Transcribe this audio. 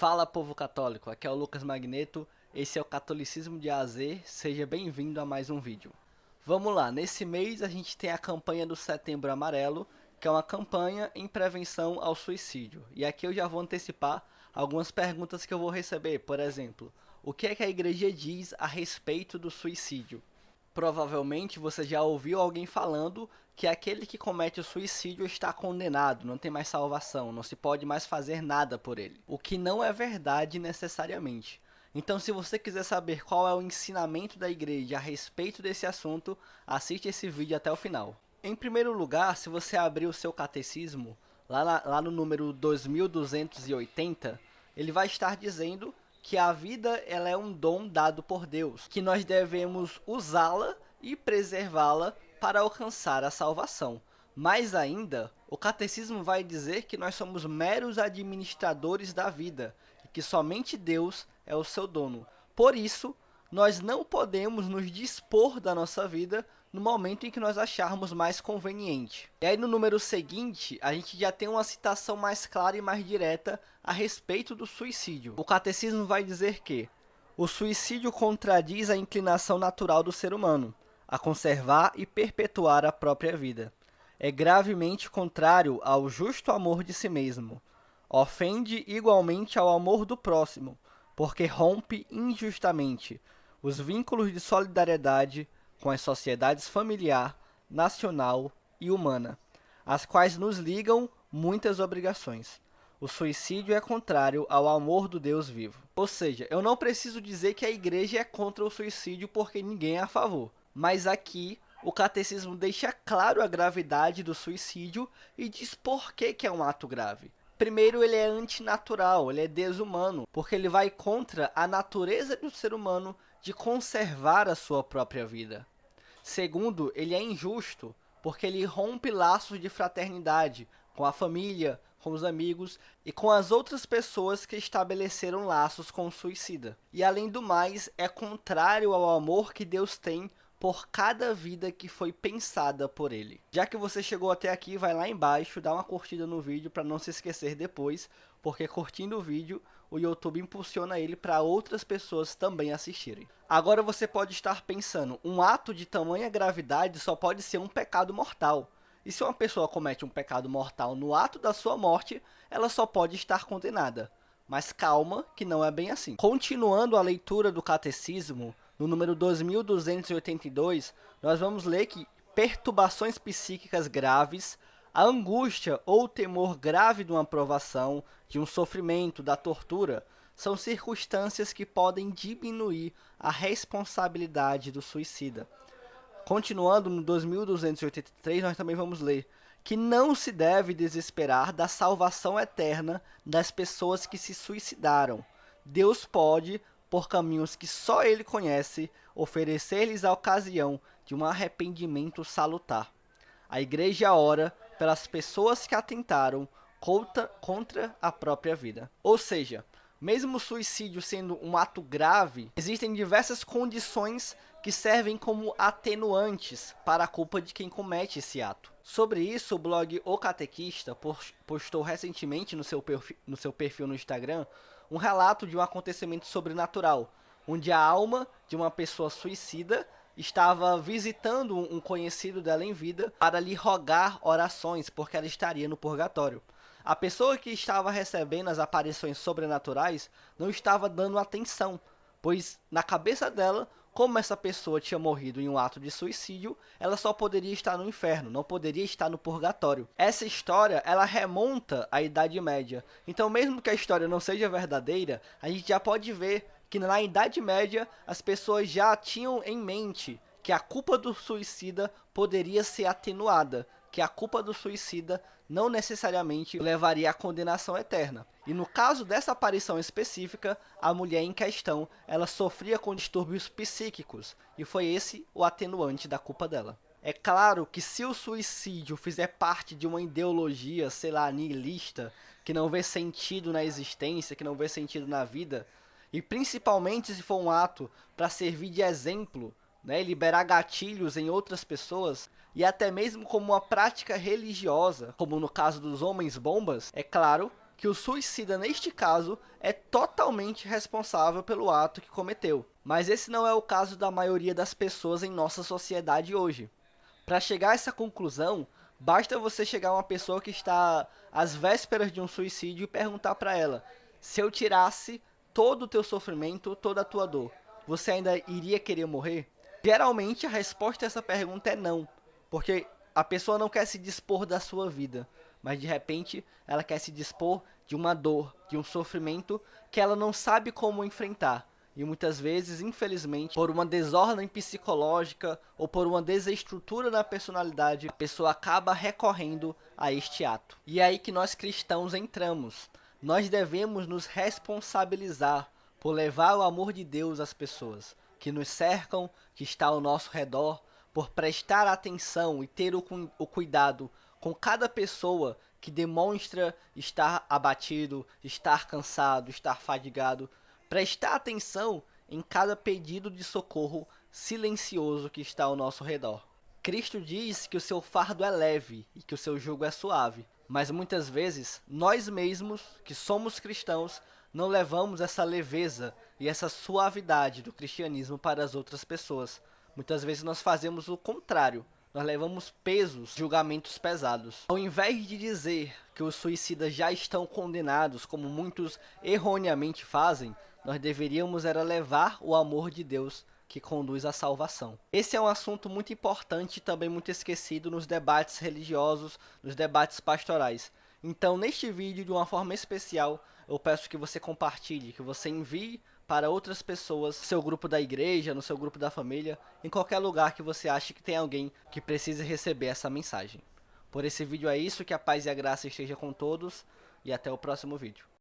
Fala, povo católico, aqui é o Lucas Magneto, esse é o Catolicismo de A a Z, seja bem-vindo a mais um vídeo. Vamos lá, nesse mês a gente tem a campanha do Setembro Amarelo, que é uma campanha em prevenção ao suicídio. E aqui eu já vou antecipar algumas perguntas que eu vou receber, por exemplo, o que é que a igreja diz a respeito do suicídio? Provavelmente você já ouviu alguém falando que aquele que comete o suicídio está condenado, não tem mais salvação, não se pode mais fazer nada por ele. O que não é verdade necessariamente. Então, se você quiser saber qual é o ensinamento da igreja a respeito desse assunto, assiste esse vídeo até o final. Em primeiro lugar, se você abrir o seu catecismo, lá no número 2280, ele vai estar dizendo que a vida ela é um dom dado por Deus, que nós devemos usá-la e preservá-la para alcançar a salvação. Mais ainda, o catecismo vai dizer que nós somos meros administradores da vida e que somente Deus é o seu dono. Por isso, nós não podemos nos dispor da nossa vida no momento em que nós acharmos mais conveniente. E aí no número seguinte, a gente já tem uma citação mais clara e mais direta a respeito do suicídio. O catecismo vai dizer que o suicídio contradiz a inclinação natural do ser humano a conservar e perpetuar a própria vida. É gravemente contrário ao justo amor de si mesmo. Ofende igualmente ao amor do próximo, porque rompe injustamente os vínculos de solidariedade com as sociedades familiar, nacional e humana, as quais nos ligam muitas obrigações. O suicídio é contrário ao amor do Deus vivo. Ou seja, eu não preciso dizer que a igreja é contra o suicídio porque ninguém é a favor. Mas aqui o catecismo deixa claro a gravidade do suicídio e diz por que é um ato grave. Primeiro, ele é antinatural, ele é desumano, porque ele vai contra a natureza do ser humano de conservar a sua própria vida. Segundo, ele é injusto, porque ele rompe laços de fraternidade com a família, com os amigos e com as outras pessoas que estabeleceram laços com o suicida. E além do mais, é contrário ao amor que Deus tem por cada vida que foi pensada por ele. Já que você chegou até aqui, vai lá embaixo, dá uma curtida no vídeo para não se esquecer depois, porque curtindo o vídeo, o YouTube impulsiona ele para outras pessoas também assistirem. Agora você pode estar pensando, um ato de tamanha gravidade só pode ser um pecado mortal. E se uma pessoa comete um pecado mortal no ato da sua morte, ela só pode estar condenada. Mas calma, que não é bem assim. Continuando a leitura do catecismo, no número 2282, nós vamos ler que perturbações psíquicas graves, a angústia ou temor grave de uma provação, de um sofrimento, da tortura, são circunstâncias que podem diminuir a responsabilidade do suicida. Continuando no 2283, nós também vamos ler que não se deve desesperar da salvação eterna das pessoas que se suicidaram. Deus pode, por caminhos que só ele conhece, oferecer-lhes a ocasião de um arrependimento salutar. A igreja ora pelas pessoas que atentaram contra a própria vida. Ou seja, mesmo o suicídio sendo um ato grave, existem diversas condições que servem como atenuantes para a culpa de quem comete esse ato. Sobre isso, o blog O Catequista postou recentemente no seu perfil no Instagram um relato de um acontecimento sobrenatural, onde a alma de uma pessoa suicida estava visitando um conhecido dela em vida para lhe rogar orações, porque ela estaria no purgatório. A pessoa que estava recebendo as aparições sobrenaturais não estava dando atenção, pois na cabeça dela, como essa pessoa tinha morrido em um ato de suicídio, ela só poderia estar no inferno, não poderia estar no purgatório. Essa história, ela remonta à Idade Média. Então, mesmo que a história não seja verdadeira, a gente já pode ver que na Idade Média as pessoas já tinham em mente que a culpa do suicida poderia ser atenuada, que a culpa do suicida não necessariamente levaria à condenação eterna. E no caso dessa aparição específica, a mulher em questão, ela sofria com distúrbios psíquicos, e foi esse o atenuante da culpa dela. É claro que se o suicídio fizer parte de uma ideologia, sei lá, nihilista, que não vê sentido na existência, que não vê sentido na vida, e principalmente se for um ato para servir de exemplo, né, liberar gatilhos em outras pessoas, e até mesmo como uma prática religiosa, como no caso dos homens bombas, é claro que o suicida, neste caso, é totalmente responsável pelo ato que cometeu. Mas esse não é o caso da maioria das pessoas em nossa sociedade hoje. Para chegar a essa conclusão, basta você chegar a uma pessoa que está às vésperas de um suicídio e perguntar para ela: se eu tirasse todo o teu sofrimento, toda a tua dor, você ainda iria querer morrer? Geralmente a resposta a essa pergunta é não, porque a pessoa não quer se dispor da sua vida, mas de repente ela quer se dispor de uma dor, de um sofrimento que ela não sabe como enfrentar. E muitas vezes, infelizmente, por uma desordem psicológica ou por uma desestrutura na personalidade, a pessoa acaba recorrendo a este ato. E é aí que nós cristãos entramos. Nós devemos nos responsabilizar por levar o amor de Deus às pessoas que nos cercam, que está ao nosso redor, por prestar atenção e ter o cuidado com cada pessoa que demonstra estar abatido, estar cansado, estar fadigado. Prestar atenção em cada pedido de socorro silencioso que está ao nosso redor. Cristo diz que o seu fardo é leve e que o seu jugo é suave, mas muitas vezes nós mesmos, que somos cristãos, não levamos essa leveza e essa suavidade do cristianismo para as outras pessoas. Muitas vezes nós fazemos o contrário. Nós levamos pesos, julgamentos pesados. Ao invés de dizer que os suicidas já estão condenados, como muitos erroneamente fazem, nós deveríamos era levar o amor de Deus que conduz à salvação. Esse é um assunto muito importante e também muito esquecido nos debates religiosos, nos debates pastorais. Então, neste vídeo, de uma forma especial, eu peço que você compartilhe, que você envie para outras pessoas, no seu grupo da igreja, no seu grupo da família, em qualquer lugar que você ache que tem alguém que precise receber essa mensagem. Por esse vídeo é isso, que a paz e a graça esteja com todos, e até o próximo vídeo.